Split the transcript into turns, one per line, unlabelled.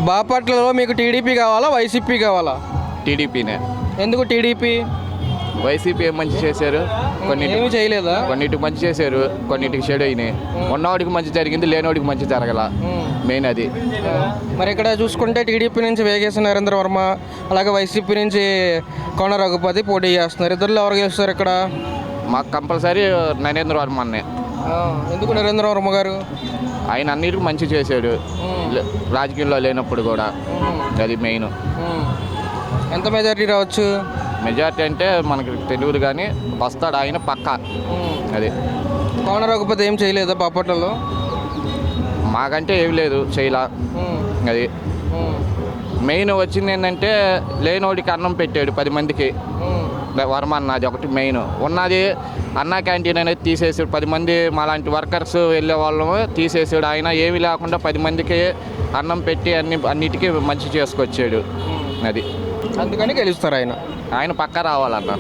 బాపట్లలో మీకు టీడీపీ కావాలా వైసీపీ కావాలా?
టీడీపీనే.
ఎందుకు టీడీపీ?
వైసీపీ ఏం మంచి చేశారు,
ఏమీ చేయలేదా?
కొన్నిటికి మంచి చేశారు, కొన్నిటికి చెడు అయినాయి. ఉన్నవాడికి మంచి జరిగింది, లేనివాడికి మంచి జరగల. మెయిన్ అది.
మరి ఇక్కడ చూసుకుంటే టీడీపీ నుంచి వేగేశ్వర నరేంద్ర వర్మ, అలాగే వైసీపీ నుంచి కోన రఘుపతి పోటీ చేస్తున్నారు. ఇద్దరు ఎవరు గెలుస్తారు ఇక్కడ?
మాకు కంపల్సరీ నరేంద్ర వర్మ అన్నే.
ఎందుకు నరేంద్ర వర్మ గారు?
ఆయన అన్నిటికీ మంచి చేశాడు, రాజకీయంలో లేనప్పుడు కూడా. అది మెయిన్.
ఎంత మెజారిటీ రావచ్చు?
మెజారిటీ అంటే మనకి తెలియదు, కానీ వస్తాడు ఆయన పక్కా. అది.
కోన రఘుపతి ఏం చేయలేదా బాపట్లలో?
మాకంటే ఏమి లేదు, చేయలా. అది మెయిన్ వచ్చింది ఏంటంటే లేనోడికి అన్నం పెట్టాడు 10 మందికి. వర్మ అన్నది ఒకటి మెయిన్ ఉన్నది. అన్నా క్యాంటీన్ అనేది తీసేసాడు, 10 మంది మాలాంటి వర్కర్స్ వెళ్ళే వాళ్ళము తీసేసాడు. ఆయన ఏమీ లేకుండా 10 మందికి అన్నం పెట్టి అన్నిటికీ మంచి చేసుకొచ్చాడు. అది
అందుకని గెలుస్తారు ఆయన.
ఆయన పక్కా రావాలన్న.